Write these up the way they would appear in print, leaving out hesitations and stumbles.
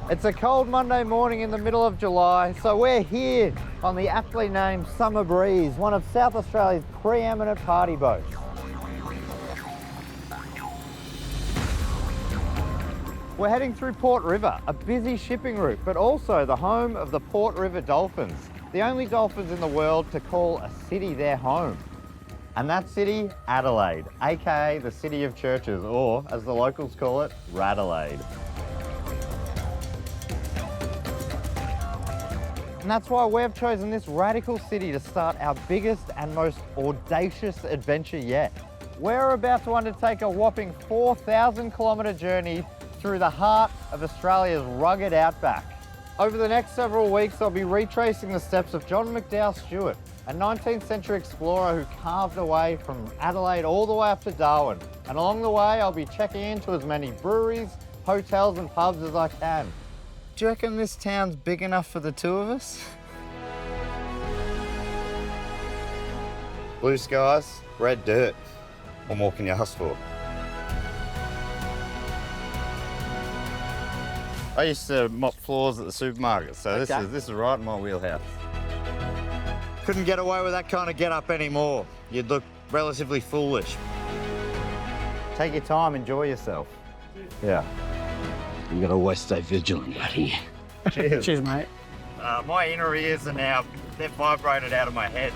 It's a cold Monday morning in the middle of July, so we're here on the aptly named Summer Breeze, one of South Australia's preeminent party boats. We're heading through Port River, a busy shipping route, but also the home of the Port River Dolphins, the only dolphins in the world to call a city their home. And that city, Adelaide, aka the City of Churches, or as the locals call it, Radelaide. And that's why we've chosen this radical city to start our biggest and most audacious adventure yet. We're about to undertake a whopping 4,000 kilometre journey through the heart of Australia's rugged outback. Over the next several weeks, I'll be retracing the steps of Matt Stewart, a 19th century explorer who carved a way from Adelaide all the way up to Darwin. And along the way, I'll be checking into as many breweries, hotels and pubs as I can. Do you reckon this town's big enough for the two of us? Blue skies, red dirt. What more can you ask for? I used to mop floors at the supermarket, so this is right in my wheelhouse. Couldn't get away with that kind of get-up anymore. You'd look relatively foolish. Take your time, enjoy yourself. Yeah. You gotta always stay vigilant, buddy. Cheers. Cheers, mate. My inner ears are now, they're vibrated out of my head.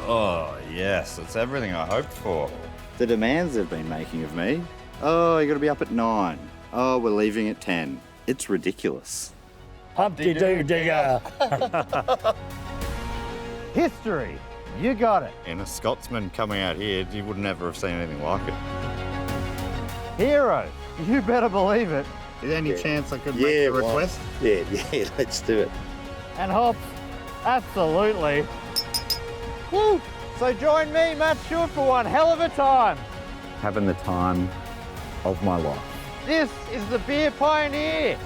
Oh, yes, it's everything I hoped for. The demands they've been making of me. Oh, you gotta be up at 9. Oh, we're leaving at 10. It's ridiculous. Humpty Doo Digger. History. You got it. And a Scotsman coming out here, you would never have seen anything like it. Hero, you better believe it. Is there any chance I could make a request? Yeah, let's do it. And Hops, absolutely. Woo! So join me, Matt Stewart, for one hell of a time. Having the time of my life. This is the Beer Pioneer.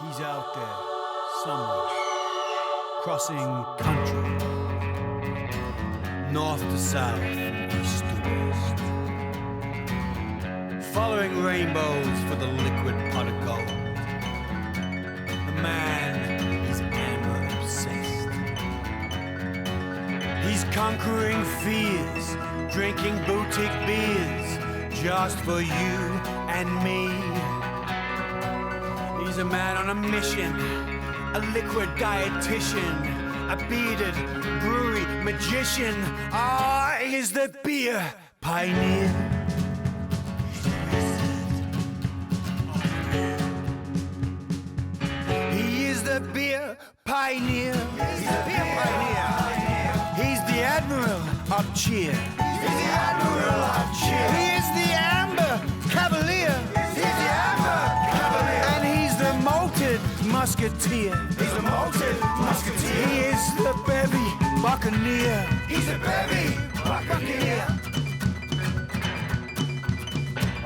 He's out there, somewhere, crossing country, north to south, east to west, following rainbows for the liquid pot of gold. The man is amber obsessed. He's conquering fears, drinking boutique beers, just for you and me. He's a man on a mission, a liquid dietitian, a bearded brewery magician. Ah, he's the beer pioneer. He is the beer pioneer. He's the beer pioneer. He's the admiral of cheer. He's the admiral of cheer. He is the amber cavalier. He's the amber cavalier. And he's the malted musketeer. He's the malted musketeer. He is the bevy buccaneer. He's the bevy buccaneer.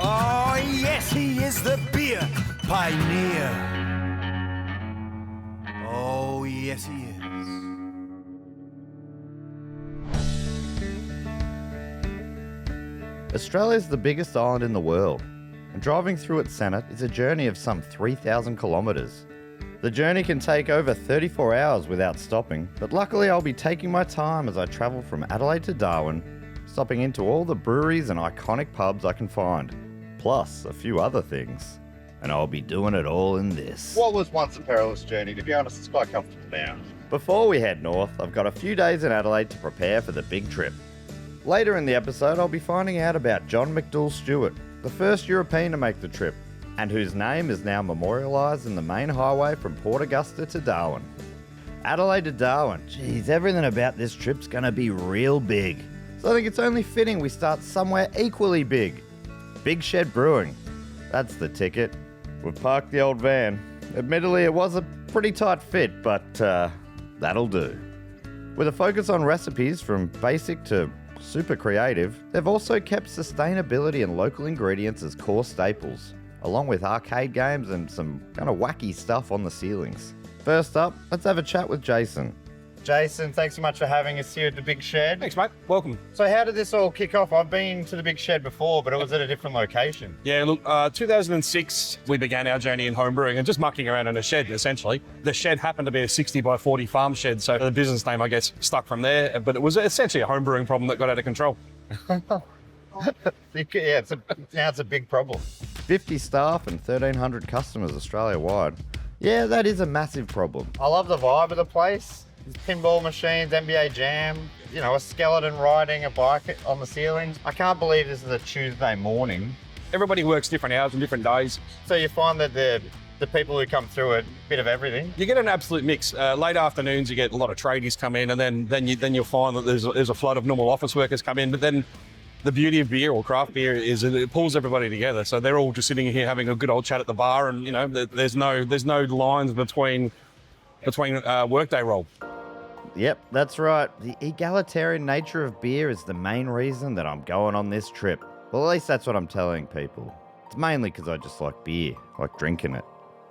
Oh yes, he is the beer pioneer. Oh yes, he is. Australia is the biggest island in the world, and driving through its centre is a journey of some 3,000 kilometres. The journey can take over 34 hours without stopping, but luckily I'll be taking my time as I travel from Adelaide to Darwin, stopping into all the breweries and iconic pubs I can find, plus a few other things. And I'll be doing it all in this. What was once a perilous journey, to be honest, it's quite comfortable now. Before we head north, I've got a few days in Adelaide to prepare for the big trip. Later in the episode, I'll be finding out about John McDougall Stewart, the first European to make the trip, and whose name is now memorialised in the main highway from Port Augusta to Darwin. Adelaide to Darwin. Geez, everything about this trip's gonna be real big. So I think it's only fitting we start somewhere equally big. Big Shed Brewing. That's the ticket. We've parked the old van. Admittedly, it was a pretty tight fit, but that'll do. With a focus on recipes from basic to super creative, they've also kept sustainability and local ingredients as core staples, along with arcade games and some kind of wacky stuff on the ceilings. First up, let's have a chat with Jason. Jason, thanks so much for having us here at the Big Shed. Thanks, mate. Welcome. So how did this all kick off? I've been to the Big Shed before, but it was at a different location. Yeah, look, 2006, we began our journey in homebrewing and just mucking around in a shed, essentially. The shed happened to be a 60 by 40 farm shed, so the business name, I guess, stuck from there. But it was essentially a homebrewing problem that got out of control. Yeah, now it's a big problem. 50 staff and 1,300 customers Australia-wide. Yeah, that is a massive problem. I love the vibe of the place. There's pinball machines, NBA Jam, you know, a skeleton riding a bike on the ceiling. I can't believe this is a Tuesday morning. Everybody works different hours and different days. So you find that the people who come through it, a bit of everything. You get an absolute mix. Late afternoons, you get a lot of tradies come in, and then you'll find that there's a flood of normal office workers come in. But then the beauty of beer or craft beer is that it pulls everybody together. So they're all just sitting here having a good old chat at the bar, and you know, there's no lines between workday role. Yep, that's right. The egalitarian nature of beer is the main reason that I'm going on this trip. Well, at least that's what I'm telling people. It's mainly because I just like beer, like drinking it.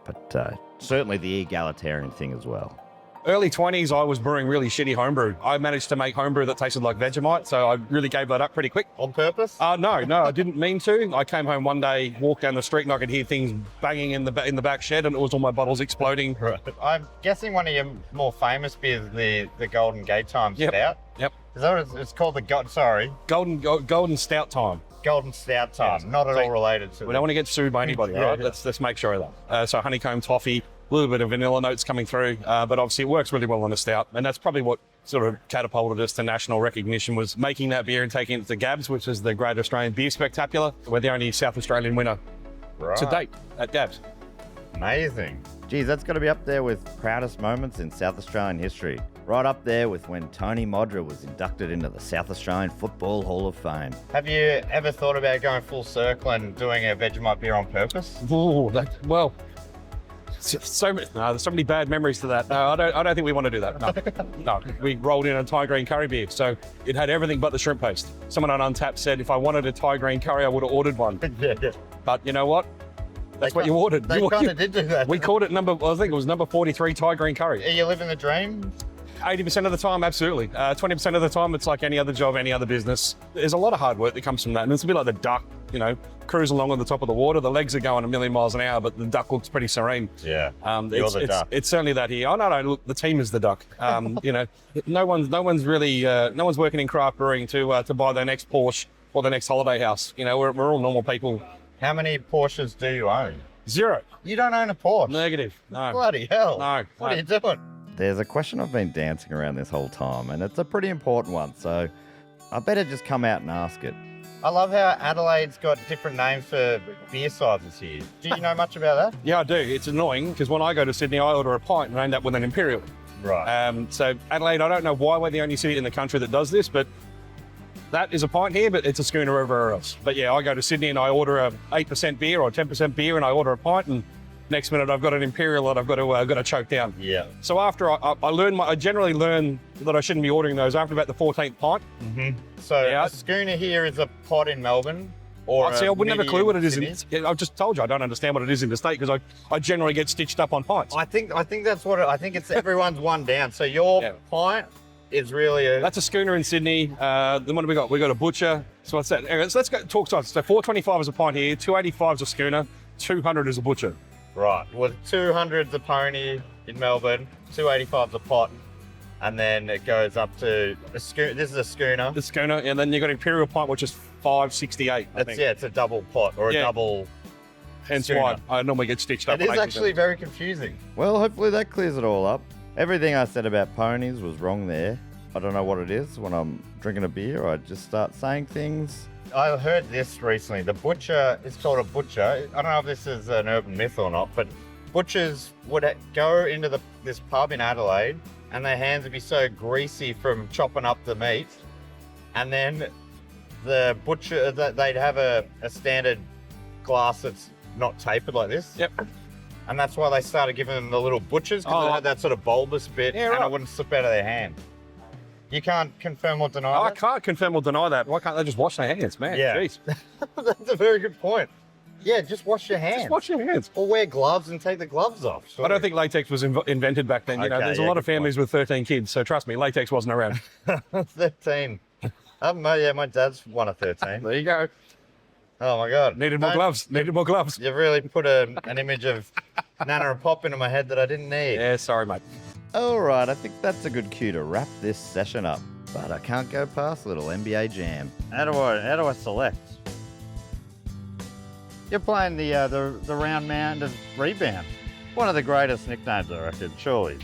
But certainly the egalitarian thing as well. Early 20s, I was brewing really shitty homebrew. I managed to make homebrew that tasted like Vegemite, so I really gave that up pretty quick. On purpose? No, I didn't mean to. I came home one day, walked down the street, and I could hear things banging in the back shed, and it was all my bottles exploding. Right. I'm guessing one of your more famous beers, the Golden Gate Time Yep. Stout. Yep. Is that what it's called? Golden Stout Time. Golden Stout Time. Yes. Not at all related to We don't want to get sued by anybody, Yeah, right? yeah. Let's make sure of that. So honeycomb toffee, a little bit of vanilla notes coming through, but obviously it works really well on a stout, and that's probably what sort of catapulted us to national recognition, was making that beer and taking it to Gabs, which is the Great Australian Beer Spectacular. We're the only South Australian winner to date at Gabs. Amazing. Geez, that's got to be up there with proudest moments in South Australian history. Right up there with when Tony Modra was inducted into the South Australian Football Hall of Fame. Have you ever thought about going full circle and doing a Vegemite beer on purpose? Ooh, there's so many bad memories to that. No, I don't think we want to do that. No. We rolled in a Thai green curry beer, so it had everything but the shrimp paste. Someone on Untapped said if I wanted a Thai green curry, I would have ordered one. Yeah. But you know what? That's what you ordered. They kind of did do that. We called it I think it was number 43 Thai green curry. Are you living the dream? 80% of the time, absolutely. 20% of the time, it's like any other job, any other business. There's a lot of hard work that comes from that, and it's a bit like the duck, you know, cruise along on the top of the water. The legs are going a million miles an hour, but the duck looks pretty serene. Yeah, you're the duck. It's certainly that here. Oh, no, look, the team is the duck. You know, no one's working in craft brewing to buy their next Porsche or the next holiday house. You know, we're all normal people. How many Porsches do you own? 0. You don't own a Porsche? Negative. No. Bloody hell. No. What are you doing? There's a question I've been dancing around this whole time, and it's a pretty important one, so I better just come out and ask it. I love how Adelaide's got different names for beer sizes here. Do you know much about that? Yeah, I do. It's annoying because when I go to Sydney, I order a pint and I end up with an Imperial. Right. So Adelaide, I don't know why we're the only city in the country that does this, but that is a pint here, but it's a schooner everywhere else. But yeah, I go to Sydney and I order a 8% beer or 10% beer, and I order a pint, and next minute I've got an Imperial that I've got to choke down. Yeah. So after I generally learn that I shouldn't be ordering those after about the 14th pint. Mm-hmm. So yeah. A schooner here is a pot in Melbourne. Or I wouldn't have a clue what it is. I've just told you I don't understand what it is in the state because I generally get stitched up on pints. I think that's what I think it's everyone's one down. So your pint is really That's a schooner in Sydney. Then what have we got? We got a butcher. So what's that? Anyway, so let's go talk size. So 425 is a pint here, 285 is a schooner, 200 is a butcher. Right. Well, 200's a pony in Melbourne, 285's a pot, and then it goes up to a schooner. This is a schooner. The schooner, and then you got Imperial pint, which is 568. I think. Yeah, it's a double pot or a double. Hence schooner. why I normally get stitched up. It is actually very confusing. Well, hopefully that clears it all up. Everything I said about ponies was wrong there. I don't know what it is. When I'm drinking a beer, I just start saying things. I heard this recently. The butcher is called a butcher. I don't know if this is an urban myth or not, but butchers would go into this pub in Adelaide and their hands would be so greasy from chopping up the meat. And then the butcher, they'd have a standard glass that's not tapered like this. Yep. And that's why they started giving them the little butchers, because it had that sort of bulbous bit and it wouldn't slip out of their hand. You can't confirm or deny that? I can't confirm or deny that. Why can't they just wash their hands, man? Yeah. Jeez. That's a very good point. Yeah, just wash your hands. Just wash your hands. Or wear gloves and take the gloves off. I don't think latex was invented back then. You know, Okay, there's a yeah, lot of good families with 13 kids, so trust me, latex wasn't around. 13. My dad's one of 13. There you go. Oh my God. Needed more gloves. Needed more gloves. You've really put an image of Nana and Pop into my head that I didn't need. Yeah, sorry, mate. All right, I think that's a good cue to wrap this session up. But I can't go past a little NBA Jam. How do I select? You're playing the round mound of rebound. One of the greatest nicknames, I reckon, surely.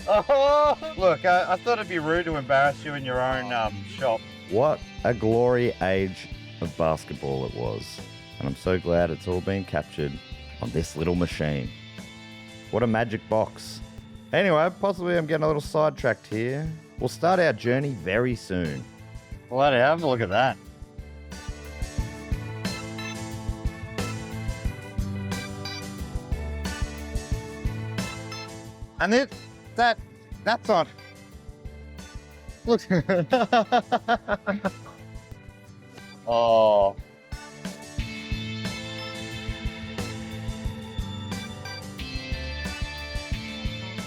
Oh, look, I thought it'd be rude to embarrass you in your own shop. What a glory age of basketball it was. And I'm so glad it's all been captured on this little machine. What a magic box. Anyway, possibly I'm getting a little sidetracked here. We'll start our journey very soon. Bloody have a look at that. And that's on. Look. Oh.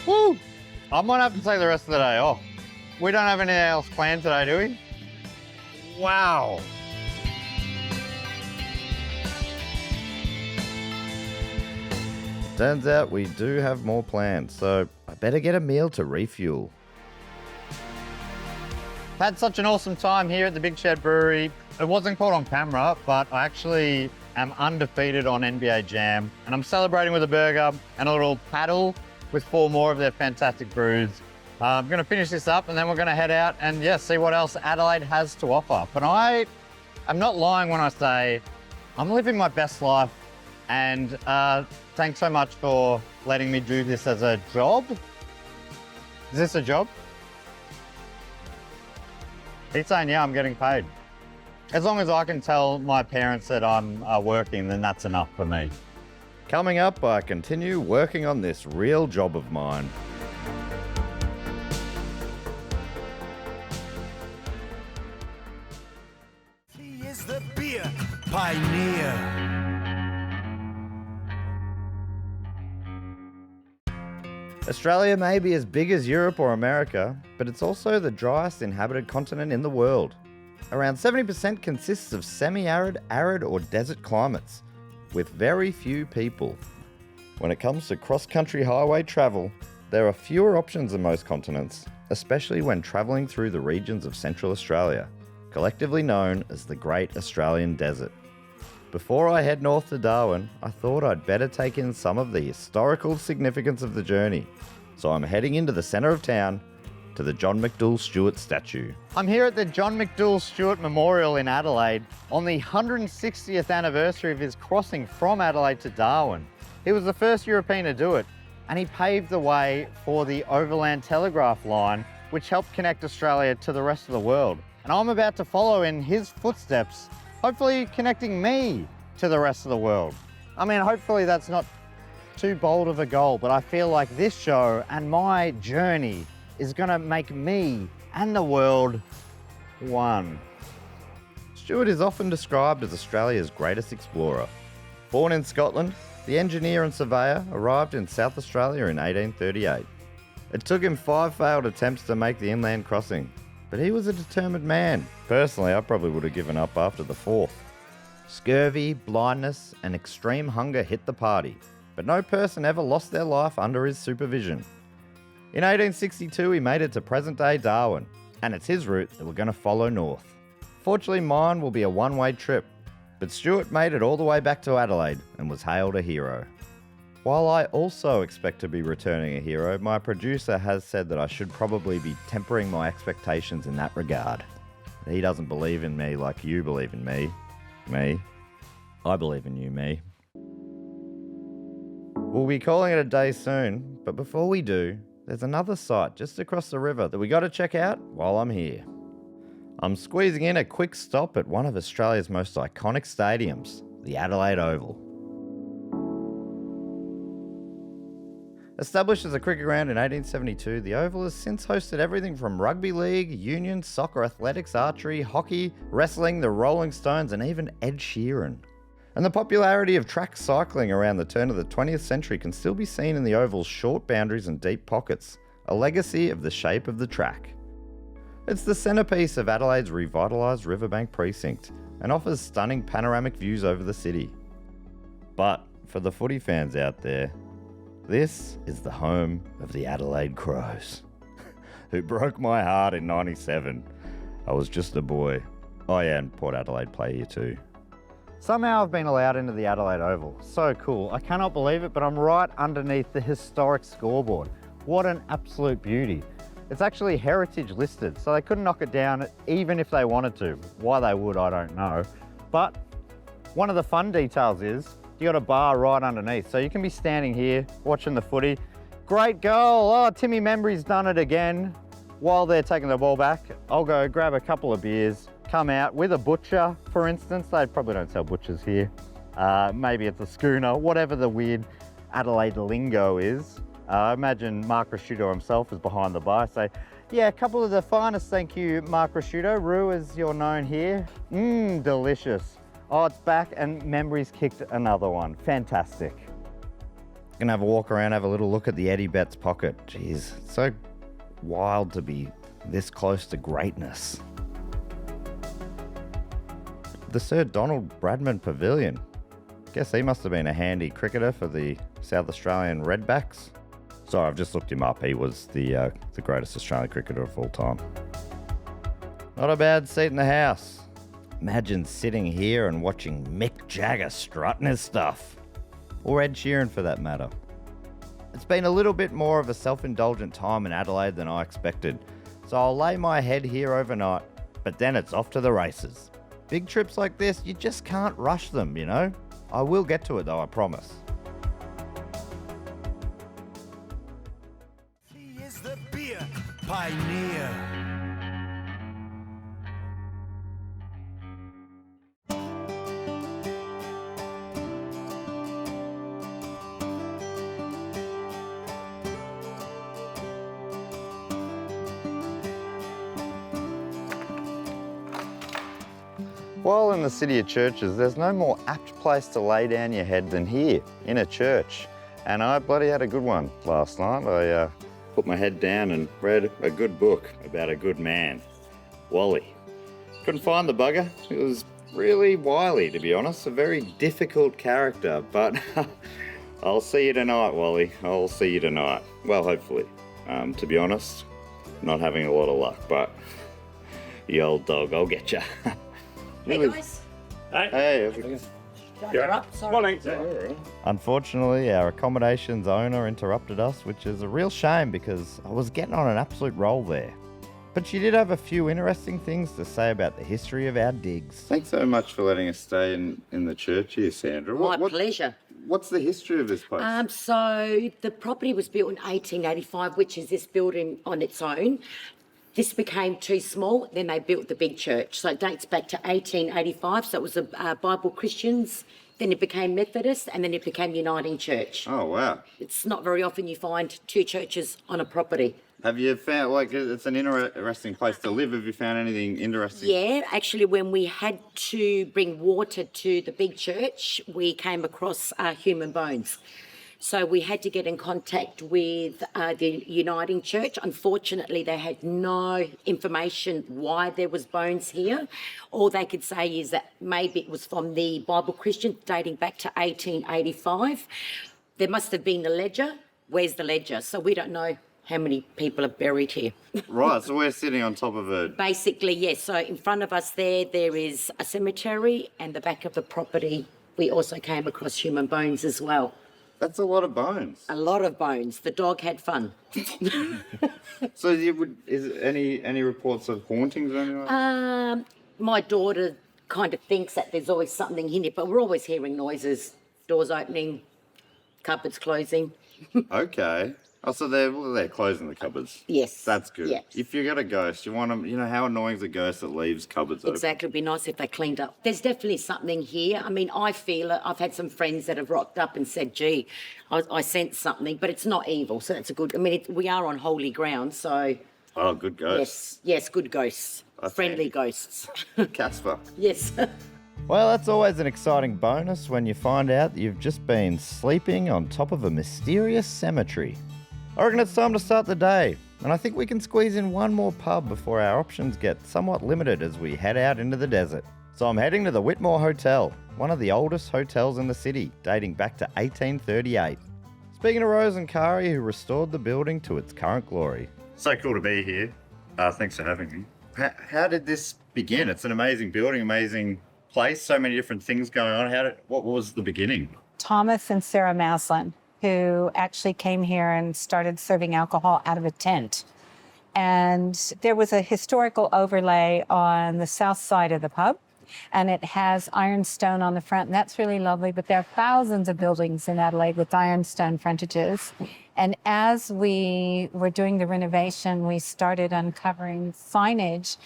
Woo! I might have to take the rest of the day off. We don't have anything else planned today, do we? Wow. Turns out we do have more planned, so I better get a meal to refuel. Had such an awesome time here at the Big Shed Brewery. It wasn't caught on camera, but I actually am undefeated on NBA Jam, and I'm celebrating with a burger and a little paddle with 4 more of their fantastic brews. I'm going to finish this up, and then we're going to head out and see what else Adelaide has to offer. But I am not lying when I say I'm living my best life, and thanks so much for letting me do this as a job. Is this a job? He's saying, yeah, I'm getting paid. As long as I can tell my parents that I'm working, then that's enough for me. Coming up, I continue working on this real job of mine. He is the beer pioneer. Australia may be as big as Europe or America, but it's also the driest inhabited continent in the world. Around 70% consists of semi-arid, arid or desert climates, with very few people. When it comes to cross-country highway travel, there are fewer options than most continents, especially when travelling through the regions of Central Australia, collectively known as the Great Australian Desert. Before I head north to Darwin, I thought I'd better take in some of the historical significance of the journey. So I'm heading into the centre of town to the John McDougall Stewart statue. I'm here at the John McDougall Stewart Memorial in Adelaide on the 160th anniversary of his crossing from Adelaide to Darwin. He was the first European to do it, and he paved the way for the overland telegraph line, which helped connect Australia to the rest of the world. And I'm about to follow in his footsteps, hopefully connecting me to the rest of the world. I mean, hopefully that's not too bold of a goal, but I feel like this show and my journey is gonna make me and the world one. Stewart is often described as Australia's greatest explorer. Born in Scotland, the engineer and surveyor arrived in South Australia in 1838. It took him 5 failed attempts to make the inland crossing, but he was a determined man. Personally, I probably would have given up after the 4th. Scurvy, blindness, and extreme hunger hit the party, but no person ever lost their life under his supervision. In 1862, he made it to present-day Darwin, and it's his route that we're going to follow north. Fortunately, mine will be a one-way trip, but Stewart made it all the way back to Adelaide and was hailed a hero. While I also expect to be returning a hero, my producer has said that I should probably be tempering my expectations in that regard. He doesn't believe in me like you believe in me. Me. I believe in you, me. We'll be calling it a day soon, but before we do, there's another site just across the river that we got to check out while I'm here. I'm squeezing in a quick stop at one of Australia's most iconic stadiums, the Adelaide Oval. Established as a cricket ground in 1872, the Oval has since hosted everything from rugby league, union, soccer, athletics, archery, hockey, wrestling, the Rolling Stones, and even Ed Sheeran. And the popularity of track cycling around the turn of the 20th century can still be seen in the Oval's short boundaries and deep pockets, a legacy of the shape of the track. It's the centrepiece of Adelaide's revitalised riverbank precinct and offers stunning panoramic views over the city. But for the footy fans out there, this is the home of the Adelaide Crows, who broke my heart in '97. I was just a boy. Oh yeah, and Port Adelaide play here too. Somehow I've been allowed into the Adelaide Oval. So cool. I cannot believe it, but I'm right underneath the historic scoreboard. What an absolute beauty. It's actually heritage listed, so they couldn't knock it down even if they wanted to. Why they would, I don't know. But one of the fun details is you got a bar right underneath, so you can be standing here watching the footy. Great goal. Oh, Timmy Membry's done it again. While they're taking the ball back, I'll go grab a couple of beers, come out with a butcher, for instance. They probably don't sell butchers here. Maybe it's a schooner, whatever the weird Adelaide lingo is. I imagine Mark Rasciuto himself is behind the bar. So yeah, a couple of the finest, thank you, Mark Rasciuto. Rue, as you're known here. Delicious. Oh, it's back and Memory's kicked another one. Fantastic. Gonna have a walk around, have a little look at the Eddie Betts pocket. Jeez, it's so wild to be this close to greatness. The Sir Donald Bradman Pavilion. Guess he must have been a handy cricketer for the South Australian Redbacks. Sorry, I've just looked him up. He was the greatest Australian cricketer of all time. Not a bad seat in the house. Imagine sitting here and watching Mick Jagger strutting his stuff. Or Ed Sheeran for that matter. It's been a little bit more of a self-indulgent time in Adelaide than I expected, so I'll lay my head here overnight, but then it's off to the races. Big trips like this, you just can't rush them, you know? I will get to it though, I promise. He is the beer pioneer. While in the city of churches, there's no more apt place to lay down your head than here, in a church. And I bloody had a good one last night. I put my head down and read a good book about a good man, Wally. Couldn't find the bugger. It was really wily, to be honest. A very difficult character, but I'll see you tonight, Wally. I'll see you tonight. Well, hopefully. To be honest, not having a lot of luck, but you old dog, I'll get you. Hey guys. Hey. You're up. Sorry. Morning. Unfortunately, our accommodations owner interrupted us, which is a real shame because I was getting on an absolute roll there. But she did have a few interesting things to say about the history of our digs. Thanks so much for letting us stay in the church here, Sandra. My pleasure. What's the history of this place? So the property was built in 1885, which is this building on its own. This became too small, then they built the big church. So it dates back to 1885. So it was a Bible Christians, then it became Methodist, and then it became Uniting Church. Oh, wow. It's not very often you find two churches on a property. Have you found, it's an interesting place to live? Have you found anything interesting? Yeah, actually, when we had to bring water to the big church, we came across human bones. So we had to get in contact with the Uniting Church. Unfortunately, they had no information why there was bones here. All they could say is that maybe it was from the Bible Christian dating back to 1885. There must have been a ledger. Where's the ledger? So we don't know how many people are buried here. Right, so we're sitting on top of a... Basically, yes. So in front of us there is a cemetery, and the back of the property, we also came across human bones as well. That's a lot of bones. A lot of bones. The dog had fun. So is any reports of hauntings or anything like that? My daughter kind of thinks that there's always something in it, but we're always hearing noises, doors opening, cupboards closing. Okay. Oh, so they're closing the cupboards. Yes. That's good. Yes. If you got a ghost, you want them, you know how annoying is a ghost that leaves cupboards open? Exactly. It'd be nice if they cleaned up. There's definitely something here. I mean, I feel it. I've had some friends that have rocked up and said, gee, I sense something, but it's not evil. So that's a good, I mean, we are on holy ground, so. Oh, good ghosts. Yes, good ghosts. That's Friendly handy. ghosts. Casper. Yes. Well, that's always an exciting bonus when you find out that you've just been sleeping on top of a mysterious cemetery. I reckon it's time to start the day, and I think we can squeeze in one more pub before our options get somewhat limited as we head out into the desert. So I'm heading to the Whitmore Hotel, one of the oldest hotels in the city, dating back to 1838. Speaking of Rose and Kari, who restored the building to its current glory. So cool to be here. Thanks for having me. How did this begin? It's an amazing building, amazing place, so many different things going on. What was the beginning? Thomas and Sarah Maslin, who actually came here and started serving alcohol out of a tent. And there was a historical overlay on the south side of the pub, and it has ironstone on the front, and that's really lovely. But there are thousands of buildings in Adelaide with ironstone frontages. And as we were doing the renovation, we started uncovering signage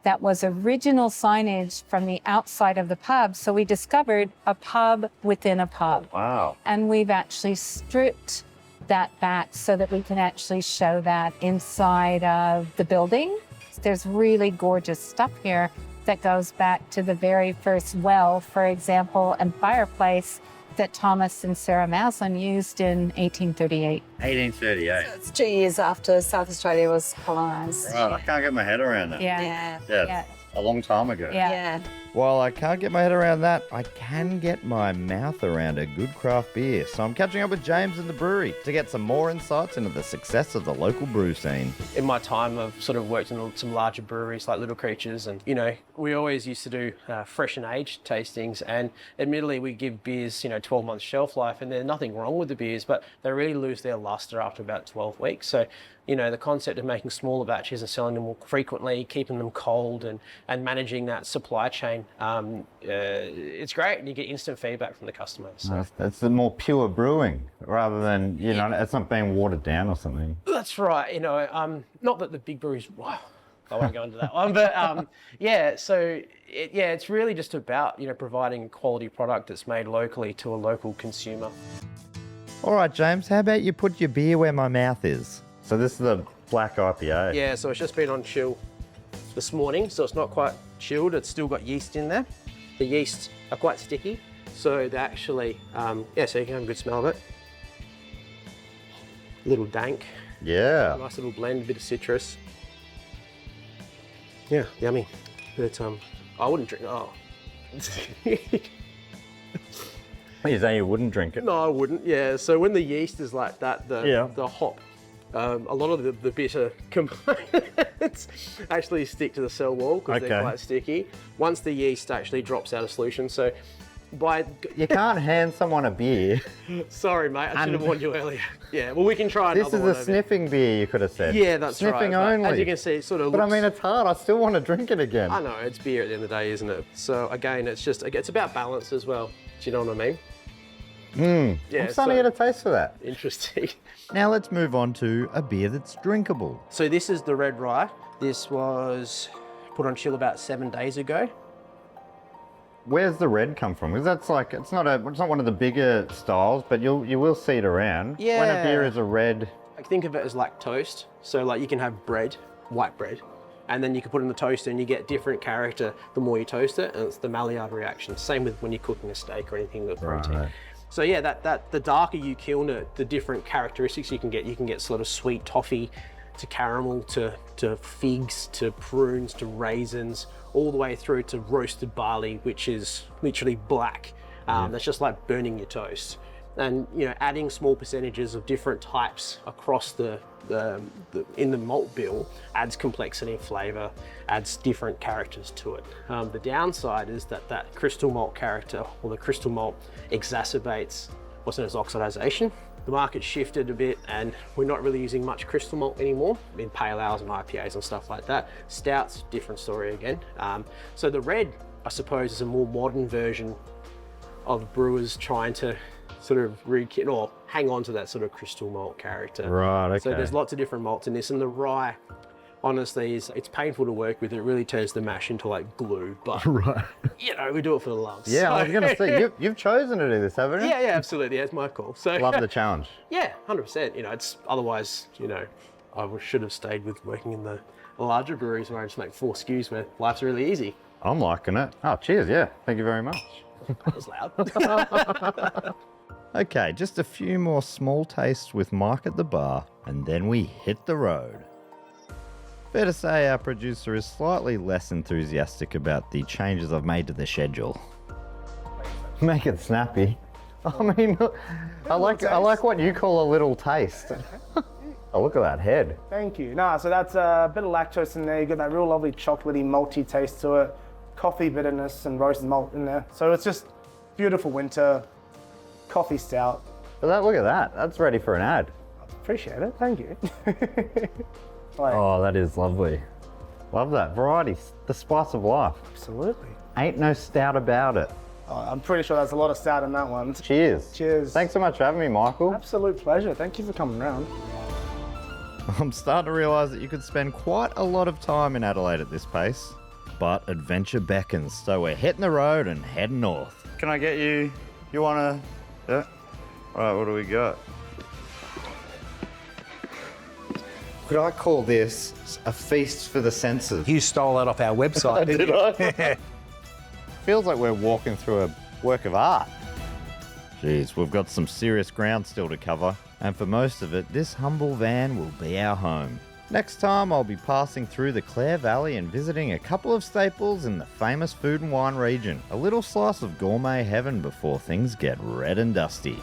that was original signage from the outside of the pub. So we discovered a pub within a pub. Wow. And we've actually stripped that back so that we can actually show that inside of the building. There's really gorgeous stuff here that goes back to the very first well, for example, and fireplace that Thomas and Sarah Maslin used in 1838. 1838. It's 2 years after South Australia was colonised. Right, I can't get my head around that. Yeah. Yeah, a long time ago. Yeah. While I can't get my head around that, I can get my mouth around a good craft beer. So I'm catching up with James in the brewery to get some more insights into the success of the local brew scene. In my time, I've sort of worked in some larger breweries like Little Creatures, and we always used to do fresh and aged tastings, and admittedly we give beers 12 months shelf life, and there's nothing wrong with the beers, but they really lose their luster after about 12 weeks. So the concept of making smaller batches and selling them more frequently, keeping them cold and managing that supply chain, it's great, and you get instant feedback from the customers. So. That's the more pure brewing rather than, it's not being watered down or something. That's right. Not that the big breweries, I won't go into that one, but it's really just about, providing a quality product that's made locally to a local consumer. All right, James, how about you put your beer where my mouth is? So this is the black IPA. Yeah, so it's just been on chill this morning, so it's not quite chilled. It's still got yeast in there. The yeasts are quite sticky, so they actually, so you can have a good smell of it. A little dank. Yeah. Nice little blend, a bit of citrus. Yeah, yummy. But I wouldn't drink. Oh. You say you wouldn't drink it? No, I wouldn't. Yeah. So when the yeast is like that, the hop, a lot of the bitter components actually stick to the cell wall because they're quite sticky. Once the yeast actually drops out of solution, so you can't hand someone a beer. Sorry, mate. I should have warned you earlier. Yeah. Well, we can try another one. This is a sniffing beer, you could have said. Yeah, that's sniffing right. only. As you can see, it sort of. But I mean, it's hard. I still want to drink it again. I know it's beer at the end of the day, isn't it? So again, it's about balance as well. Do you know what I mean? Yeah, I'm starting to get a taste for that. Interesting. Now let's move on to a beer that's drinkable. So this is the red rye. This was put on chill about 7 days ago. Where's the red come from? Because that's like, it's not one of the bigger styles, but you will see it around. Yeah. When a beer is a red. I think of it as like toast. So like you can have bread, white bread, and then you can put it in the toaster and you get different character the more you toast it, and it's the Maillard reaction. Same with when you're cooking a steak or anything with protein. Right. So yeah, that the darker you kiln it, the different characteristics you can get. You can get sort of sweet toffee to caramel to figs to prunes to raisins, all the way through to roasted barley, which is literally black. That's just like burning your toast. And adding small percentages of different types across in the malt bill adds complexity and flavour, adds different characters to it. The downside is that crystal malt character, or the crystal malt, exacerbates what's known as oxidisation. The market shifted a bit and we're not really using much crystal malt anymore in pale ales and IPAs and stuff like that. Stouts, different story again. So the red, I suppose, is a more modern version of brewers trying to sort of or hang on to that sort of crystal malt character. Right, okay. So there's lots of different malts in this, and the rye, honestly, it's painful to work with. It really turns the mash into like glue, but Right. We do it for the love. Yeah, so. I was going to say, you've chosen to do this, haven't you? Yeah, absolutely. Yeah, it's my call. So Love the challenge. Yeah, 100%. It's otherwise, I should have stayed with working in the larger breweries where I just make 4 SKUs where life's really easy. I'm liking it. Oh, cheers, yeah. Thank you very much. That was loud. Okay, just a few more small tastes with Mike at the bar, and then we hit the road. Fair to say our producer is slightly less enthusiastic about the changes I've made to the schedule. Make it snappy. I mean, I like what you call a little taste. Oh, look at that head. Thank you. No, so that's a bit of lactose in there. You got that real lovely chocolatey, malty taste to it. Coffee bitterness and roasted malt in there. So it's just beautiful winter coffee stout. But look at that. That's ready for an ad. Appreciate it. Thank you. Oh, that is lovely. Love that. Variety. The spice of life. Absolutely. Ain't no stout about it. Oh, I'm pretty sure there's a lot of stout in that one. Cheers. Cheers. Thanks so much for having me, Michael. Absolute pleasure. Thank you for coming around. I'm starting to realise that you could spend quite a lot of time in Adelaide at this pace. But adventure beckons, so we're hitting the road and heading north. Can I get you? You wanna? Yeah. All right. What do we got? Could I call this a feast for the senses? You stole that off our website, didn't you? Did I? Feels like we're walking through a work of art. Jeez, we've got some serious ground still to cover, and for most of it, this humble van will be our home. Next time, I'll be passing through the Clare Valley and visiting a couple of staples in the famous food and wine region. A little slice of gourmet heaven before things get red and dusty.